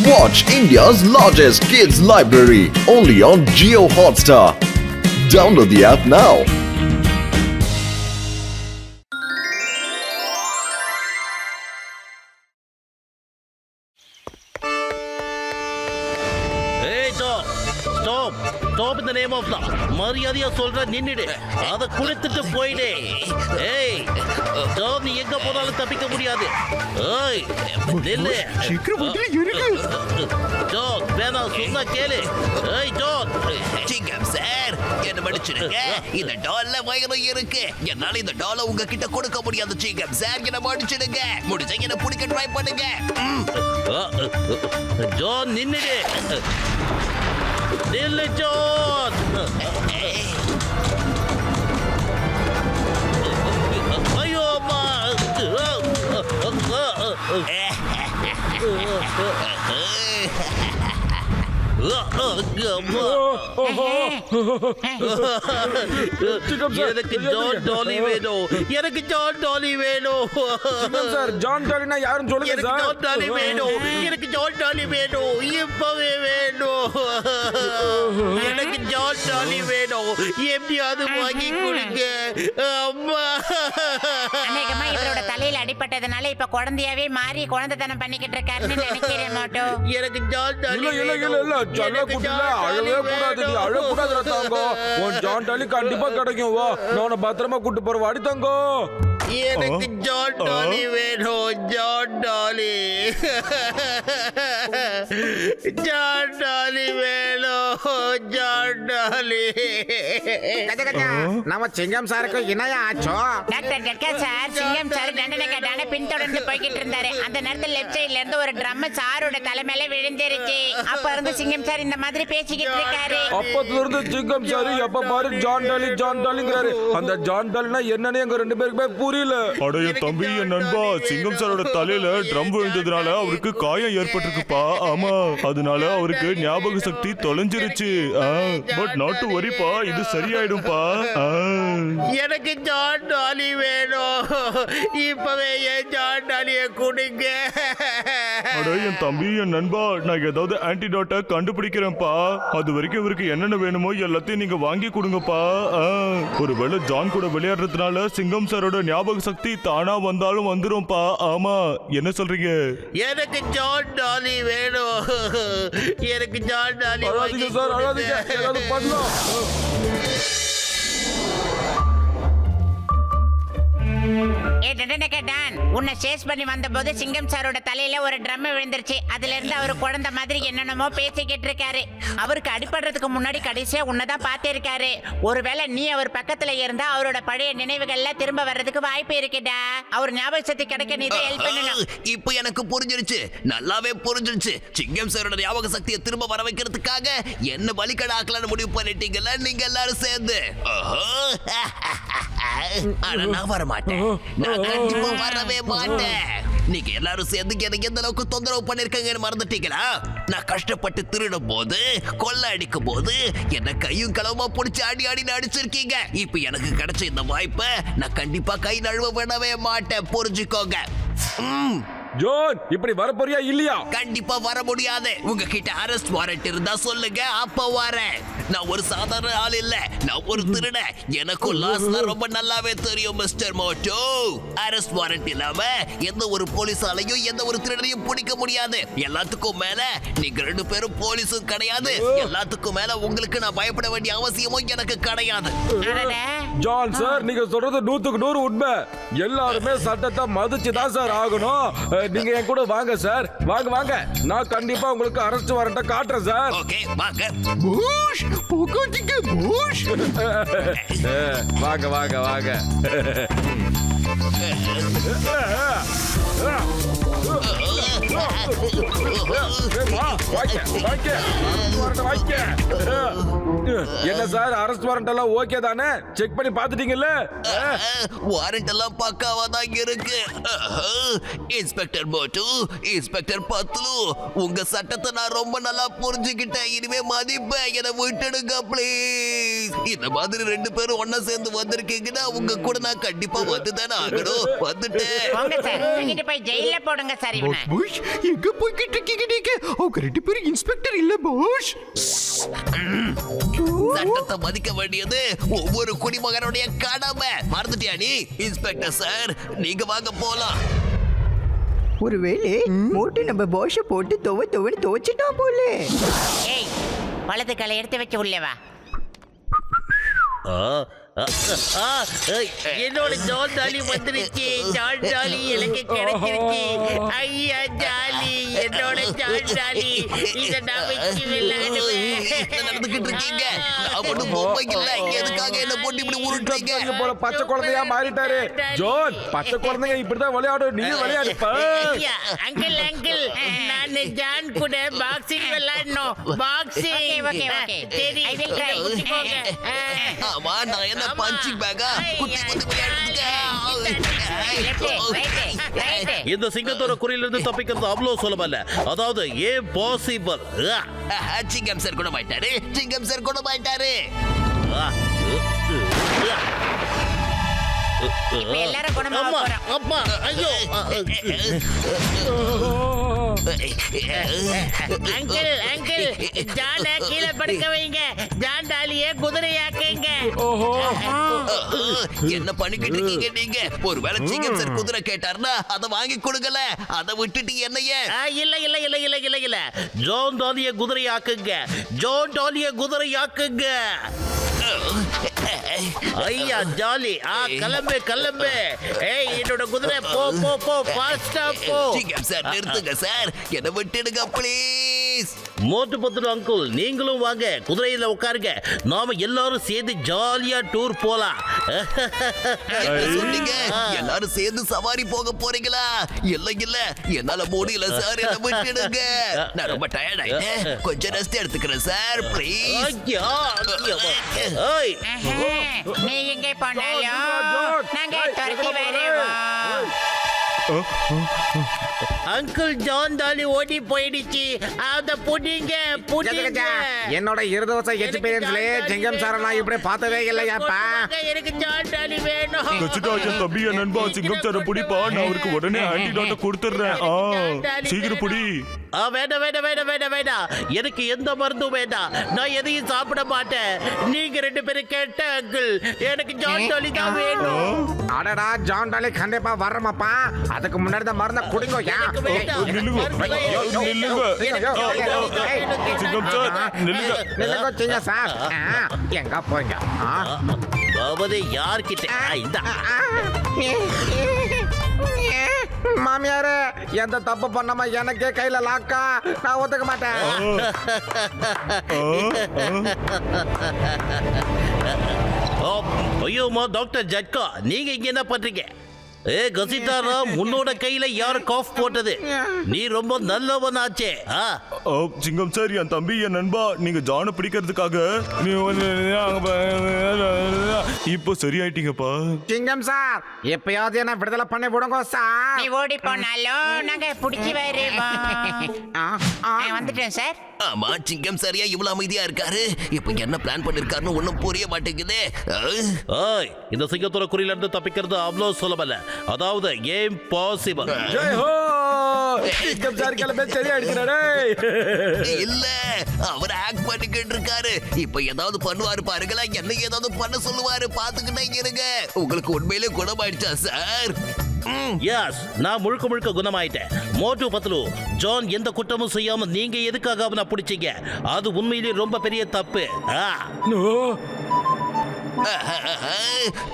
Watch India's largest kids library only on Jio Hotstar. Download the app now. Stop in the name of law. மரியாதையா சொல்ற நின்னுடு. அத குடுத்துட்டு போயிடு. ஏய், நீ எங்க போனாலும் தப்பிக்க முடியாது. ஏய், நில்லு. சீக்கிரம் வந்து இருக்கு. ஜோன், வேணாம் சொன்னா கேளு. ஏய், ஜோன். சிங்கம் சார், என்ன மன்னிச்சிடுங்க. இந்த டால்ல வயிறு இருக்கு. என்னால இந்த டாலை உங்ககிட்ட கொடுக்க முடியாது சிங்கம் சார். என்ன மன்னிச்சிடுங்க. முடிஞ்சா என்ன பிடிக்க ட்ரை பண்ணுங்க. ஜோன் நின்னுடு. நில்லு ஜோன். ஐயோ அம்மா. எனக்கு ஜான் டாலி வேணும். எனக்கு ஜான் டாலி வேணும். சார் ஜான் டாலினா யாரும் சொல்லுங்க எனக்கு சார். ஜான் டாலி வேணும். எனக்கு ஜான் டாலி வேணும். இப்பவே வேணும். எனக்கு ஜான் டாலி வேணும். எப்படியாவது வாங்கி கொடுங்க அம்மா. அநேகமா இவரோட தலையில அடிபட்டதுனால இப்ப குழந்தையாவே மாறி குழந்தைத்தனம் பண்ணிக்கிட்டு இருக்காருன்னு நினைக்கிறேன் மோட்டோ. எனக்கு ஜான் டாலி இல்ல ஜல்ல குட்டில அழவே கூடாது. நீ அழ கூடாதுடா தங்கோ. உன் ஜான் டாலி கண்டிப்பா கிடைக்கும். வா, நான் பத்திரமா கூட்டி போற வாடி தங்கோ. எனக்கு ஜான் டாலி வேணும். ஜான் டாலி. ஜான் டாலி வேணும். ஜான் டாலி. நம்ம சிங்கம் சாருக்கு இணையா ஆச்சோ? டாக்டர் ஜட்கா சார் சிங்கம் சார் தண்டனை கேட்டான பின்தொடர்ந்து போய்கிட்டு இருந்தாரு. அந்த நேரத்தில் லெஃப்ட் சைடுல இருந்து ஒரு ட்ரம் சாரோட தலைமையில விழுந்துருச்சு. அப்ப இருந்து சிங்கம் சார் இந்த மாதிரி பேசிக்கிட்டு இருக்காரு. அப்பத்துல இருந்து சிங்கம் சார் எப்ப பாரு ஜான் டாலிங்கிறாரு. அந்த ஜான் டாலினா என்னன்னு எங்க ரெண்டு பேருக்குமே புரியல. அடைய தம்பி, என் நண்பா, சிங்கம் சாரோட தலையில ட்ரம் விழுந்ததுனால அவருக்கு காயம் ஏற்பட்டிருக்குப்பா. ஆமா, அதனால அவருக்கு ஞாபக சக்தி தொலைஞ்சிருச்சு. பட் நாட் டு வரிப்பா, இது சரியாயிடும்பா. எனக்கு ஜான் டாலி வேணும். இப்பவே என் ஜான் டாலியை கொடுங்க. அட என் தம்பி, என் நண்பா, நான் ஏதாவது ஆன்டிடோட்டை கண்டுபிடிக்கிறேன்ப்பா. அது வரைக்கும் இவருக்கு என்னென்ன வேணுமோ எல்லாத்தையும் நீங்க வாங்கி கொடுங்கப்பா. ஒருவேளை ஜான் கூட விளையாடுறதுனால சிங்கம் சாரோட ஞாபக சக்தி தானா வந்தாலும் வந்துரும்பா. ஆமா, என்ன சொல்றீங்க? எனக்கு ஜான் டாலி வேணும். எனக்கு ஜான் டாலி அழாதீங்க சார், அழாதீங்க. ஏதாவது பண்ணலாம். உன்னை சேஸ் பண்ணி வந்த போது சிங்கம் சாரோட தலையில ஒரு ட்ரம் விழுந்துருச்சு. அதுல இருந்து அவரு குழந்தை மாதிரி என்னென்னமோ பேசிக்கிட்டு இருக்காரு. அவருக்கு அடிபடுறதுக்கு முன்னாடி கடைசியா உன்னதான் பார்த்திருக்காரு. ஒருவேளை நீ அவர் பக்கத்துல இருந்தா அவரோட பழைய நினைவுகள்ல திரும்ப வர்றதுக்கு வாய்ப்பு இருக்குடா. அவர் ஞாபக சக்தி கிடைக்க நீ ஹெல்ப் பண்ணணும். இப்போ எனக்கு புரிஞ்சிருச்சு, நல்லாவே புரிஞ்சிருச்சு. சிங்கம் சாரோட ஞாபக சக்தியை திரும்ப வர வைக்கிறதுக்காக என்ன பலிகடாக்கலான்னு முடிவு பண்ணிட்டீங்கல்ல நீங்க எல்லாரும் சேர்ந்து. ஆனா நான் வர மாட்டேன். நான் கண்டிப்பா வரவே மாட்டேன். நீங்க எல்லாரும் சேர்ந்து எனக்கு எந்த அளவுக்கு தொந்தரவு பண்ணிருக்கீங்கன்னு மறந்துட்டீங்களா? நான் கஷ்டப்பட்டு திருடும் போது, கொள்ளை அடிக்கும் போது என்ன கையும் களவுமா பிடிச்சி அடி அடிச்சிருக்கீங்க. இப்ப எனக்கு கிடைச்ச இந்த வாய்ப்பை நான் கண்டிப்பா கை நழுவ விடவே மாட்டேன். புரிஞ்சுக்கோங்க. ஜோன், இப்படி வர போறியா இல்லையா? கண்டிப்பா வர முடியாது. உங்ககிட்ட அரெஸ்ட் வாரண்ட் இருந்தா சொல்லுங்க, அப்ப வரேன். நான் ஒரு சாதாரண ஆள் இல்ல, நான் ஒரு திருடன். எனக்கும் லாஸ்ல ரொம்ப நல்லாவே தெரியும் மிஸ்டர் மோட்டோ. அரெஸ்ட் வாரண்ட் இல்லாம எந்த ஒரு போலீஸாலையும் எந்த ஒரு திருடனையும் பிடிக்க முடியாது. எல்லாத்துக்கும் மேல நீங்க ரெண்டு பேரும் போலீஸும் கிடையாது. எல்லாத்துக்கும் மேல உங்களுக்கு நான் பயப்பட வேண்டிய அவசியமும் எனக்கு கிடையாது. ஜான் சார், நீங்க சொல்றது 100% உண்மை. எல்லாருமே சட்டத்தை மதிச்சுதான் சார் ஆகணும். நீங்க என் கூட வாங்க சார். வாங்க. நான் கண்டிப்பா உங்களுக்கு அரெஸ்ட் வாரண்ட காட்டுறேன் சார். ஓகே, வாங்க. பூஷ் போகோட்டிக்கு பூஷ். வாங்க. என்ன சார், அரெஸ்ட் வாரண்ட் எல்லாம் ஓகே தானே? செக் பண்ணி பாத்துட்டீங்கல்ல? வாரண்ட் எல்லாம் பக்காவா தான் இருக்கு. இன்ஸ்பெக்டர் மோட்டு, இன்ஸ்பெக்டர் பத்லு, உங்க சட்டத்தை நான் ரொம்ப நல்லா புரிஞ்சுக்கிட்டேன். இனிமே மதிப்பேன். என்னை விட்டுடுங்க ப்ளீஸ். ப்ளீஸ். இந்த மாதிரி 2 பேரும் ஒண்ணா சேர்ந்து வந்திருக்கீங்கன்னா உங்க கூட நான் கண்டிப்பா வந்துதானே ஆகணும். வந்துட்டேன். போங்க சார், தூக்கிட்டு போய் ஜெயில போடுங்க சார் இவனை. புஷ் எங்க போய்கிட்டு இருக்கீங்க நீங்க? அவங்க 2 பேரும் இன்ஸ்பெக்டர் இல்ல புஷ். சட்டத்தை மதிக்க வேண்டியது ஒவ்வொரு குடிமகனுடைய கடமை. மறந்துட்டியா நீ? இன்ஸ்பெக்டர் சார், நீங்க வாங்க போலாம். ஒருவேளை மோட்டு நம்ம பாஷ போட்டு துவன்னு துவச்சிட்டா போல. ஏய், வலது காலை எடுத்து வச்சு உள்ளே வா. என்னோட ஜான் டாலி வந்துருச்சு. ஜான் டாலி எனக்கு கிடைச்சிருச்சு. ஐயா ஜாலி, என்னோட ஜான் டாலி. இத நான் வச்சு விளையாடுவேன். என்ன நடந்துகிட்டு இருக்கீங்க? நான் மட்டும் பொம்மை இல்ல. எதுக்காக என்ன போட்டு இப்படி உருட்டுறீங்க? இங்க போல பச்சை குழந்தையா மாறிட்டாரு. ஜான், பச்சை குழந்தைங்க இப்படிதான் விளையாடும். நீ விளையாடு. ஐயா, அங்கிள் அங்கிள், நான் ஜான் கூட பாக்ஸிங் விளையாடணும். பாக்ஸிங். Okay, okay. சரி, I will try. குத்திக்கோங்க. ஆமா, நான் என்ன பஞ்சிங் பேக்கா? குத்தி குத்தி விளையாடுங்க. இந்த சிங்கத்தோட குறியிலிருந்து தப்பிக்கிறது அவ்வளவு சுலபம் இல்ல. அதாவது ஏன் பாசிபிள். சிங்கம் சார் குணமாயிட்டாரு. சிங்கம் சார் குணமாயிட்டாரு. இப்ப எல்லாரும் குணமாக அம்மா, போறோம். அப்பா, ஐயோ. அங்கிள் அங்கிள், ஜான கீழே படுக்க வைங்க. ஜான் டாலியே குதிரையாக்குங்க. என்ன பண்ணிக்கிட்டு இருக்கீங்க நீங்க? ஒருவேளை சிங்கம் சார் குதிரை கேட்டாருன்னா அதை வாங்கி கொடுக்கல. அதை விட்டுட்டு என்னைய? இல்ல இல்ல இல்ல இல்ல இல்ல இல்ல. ஜான் டாலிய குதிரையாக்குங்க. ஜான் டாலிய குதிரையாக்குங்க. ஐயா ஜாலி, கிளம்பு கிளம்பு. ஏய், என்னோட குதிரை போ போ போ, ஃபாஸ்டா போ. சிங்கம் சார் நிறுத்துங்க சார். என்ன விட்டுடுங்க ப்ளீஸ். மோட்டு பத்துரு அங்கிள், நீங்களும் வாங்க, குதிரையில உட்காருங்க. நாம எல்லாரும் சேர்ந்து ஜாலியா டூர் போலாம். என்ன சொன்னீங்க? எல்லாரும் சேர்ந்து சவாரி போக போறீங்களா? இல்ல இல்ல, என்னால முடியல சார். என்ன விட்டுடுங்க. நான் ரொம்ப டயர்ட் ஆயிட்டேன். கொஞ்சம் ரெஸ்ட் எடுத்துக்கிறேன் சார் ப்ளீஸ். ஐயா, ஏய், நீ எங்கே போனாலும் நாங்க துரத்தி வருவோம். அங்கிள் ஜான் டாலி ஓடி போயிடுச்சு. அத புடிங்க புடிங்க. என்னோட 20 வருஷம் எக்ஸ்பீரியன்ஸ்ல சிங்கம் சார நான் இப்படி பார்த்ததே இல்லையாப்பா. எனக்கு ஜான் டாலி வேணும். கச்சிதா என் தம்பி என் நண்பா சிங்கம் சார புடிப்பா. நான் அவருக்கு உடனே ஆன்டிடாட்டை கொடுத்துடுறேன். சீக்கிரம் புடி. வேண்டாம் வேண்டாம் வேண்டாம் வேண்டாம் வேண்டாம். எனக்கு எந்த மருந்தும் வேண்டாம். நான் எதையும் சாப்பிட மாட்டேன். நீங்க 2 பேரும் கேட்ட அங்கிள். எனக்கு ஜான் டாலி தான் வேணும். அடடா ஜான் டாலி கண்டிப்பா வர்றமாப்பா. அதுக்கு முன்னாடி தான் மறந்த குடிங்கோ. எனக்கு வேண்டாம். நில்லுங்க. நில்லுங்க. சிங்கம் சார் நில்லுங்க. நில்லுங்க சிங்கம் சார். எங்க போங்க? அதாவது யார்கிட்ட இந்த மாமியாரு எந்த தப்பு பண்ணாம எனக்கே கையில லாக்கா. நான் ஒத்துக்க மாட்டேன். ஐயோமா டாக்டர் ஜட்கா, நீங்க இங்க என்ன பண்றீங்க? கசிட்டாரா, உன்னோட கையில யார் காஃப் போட்டது? நீ ரொம்ப நல்லவனாச்சே. சிங்கம் சார் என் தம்பி என் நண்பா, நீங்க ஜானை பிடிக்கிறதுக்காக இப்போ சரியாயிட்டீங்கப்பா. சிங்கம் சார் எப்பயாவது என்ன விடுதலை பண்ணி விடுங்க சார். நீ ஓடி போனாலும் நாங்க புடிச்சு வருவோம். வந்துட்டேன் சார். ஆமா, சிங்கம் சரியா இவ்வளவு அமைதியா இருக்காரு. இப்ப என்ன பிளான் பண்ணிருக்காருன்னு ஒண்ணும் புரிய மாட்டேங்குது. இந்த சிங்கத்தோட குறியில இருந்து தப்பிக்கிறது அவ்வளவு சுலபம் இல்ல. அதாவது ஏம் பாசிபிள். ஜெய் ஹோ! சிங்கம் சார் கிளம்பி சரியாயிடுச்சுடா. இல்ல, அவர் ஆக்ட் பண்ணிக்கிட்டு இருக்காரு. இப்ப ஏதாவது பண்ணுவாரு பாருங்களா. என்ன ஏதாவது பண்ண சொல்லுவாரு. பாத்துக்கிட்டே இருங்க. உங்களுக்கு உண்மையிலே குணமாயிடுச்சா சார்? எஸ், நான் முழுக்க முழுக்க குணமாயிட்டேன். மோட்டு பத்லு, ஜான் எந்த குற்றமும் செய்யாம நீங்க எதுக்காக அவனை பிடிச்சீங்க? அது உண்மையிலேயே ரொம்ப பெரிய தப்பு.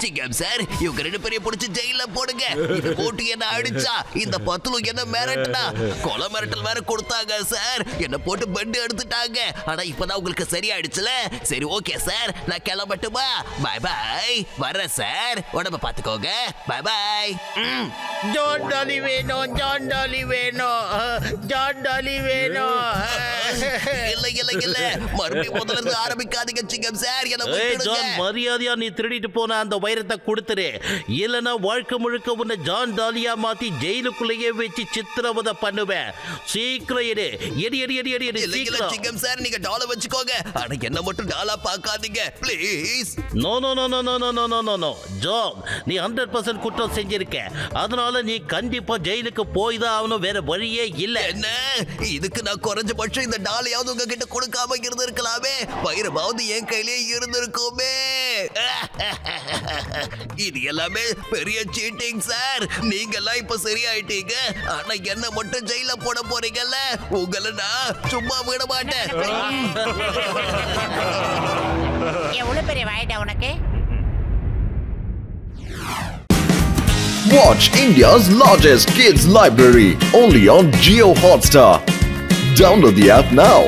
சிங்கம் சார், இவங்க 2 பேரையும் பிடிச்சு ஜெயில போடுங்க. இது போட்டு என்ன அடிச்சா, இந்த பத்துல என்ன மிரட்டனா, கொலை மிரட்டல் வேற கொடுத்தாங்க சார். என்ன போட்டு பெண்டு எடுத்துட்டாங்க. ஆனா இப்பதான் உங்களுக்கு சரியாயிடுச்சுல. சரி ஓகே சார், நான் கிளம்பட்டுமா? பாய் பாய். வரேன் சார், உடம்ப பாத்துக்கோங்க. பாய் பாய். ஜான் டாலி வேணும், ஜான் டாலி வேணும், ஜான் டாலி வேணும். இல்ல இல்ல இல்ல, மறுபடியும் முதல்ல இருந்து ஆரம்பிக்காதீங்க சிங்கம் சார். என்ன ஜான் விட்டுடுங்க. மரியாதை மரியாதையா நீ திருடிட்டு போன அந்த வைரத்தை கொடுத்துரு, இல்லைன்னா வாழ்க்கை முழுக்க உன்னை ஜான் டாலியா மாத்தி ஜெயிலுக்குள்ளேயே வச்சு சித்திரவதை பண்ணுவேன். சீக்கிரம் எடு eddy eddy eddy eddy eddy சீக்கிரம். சிங்கம் சார் நீங்க டாலர் வச்சுக்கோங்க, ஆனா என்ன மட்டும் டாலா பார்க்காதீங்க please. No no no no no no no no no no John, நீ 100% குற்றம் செஞ்சிருக்க. அதனால நீ கண்டிப்பா ஜெயிலுக்கு போய் தான் ஆகணும், வேற வழியே இல்ல. என்ன இதுக்கு நான் குறைஞ்சபட்சம் இந்த டாலையாவது உங்ககிட்ட கொடுக்காம இருந்திருக்கலாமே, வைரமாவது என் கையிலே இருந்திருக்குமே. இது எல்லாமே பெரிய சீட்டிங் சார். நீங்க எல்லாம் இப்ப சரியாயிட்டீங்க, ஆனா என்ன மட்டும் ஜெயில போட போறீங்கல்ல, உங்களை நான் சும்மா விட மாட்டேன். எவ்வளவு பெரிய வாய்டா உனக்கு. Watch India's largest kids library only on Geo Hotstar. Download the app now.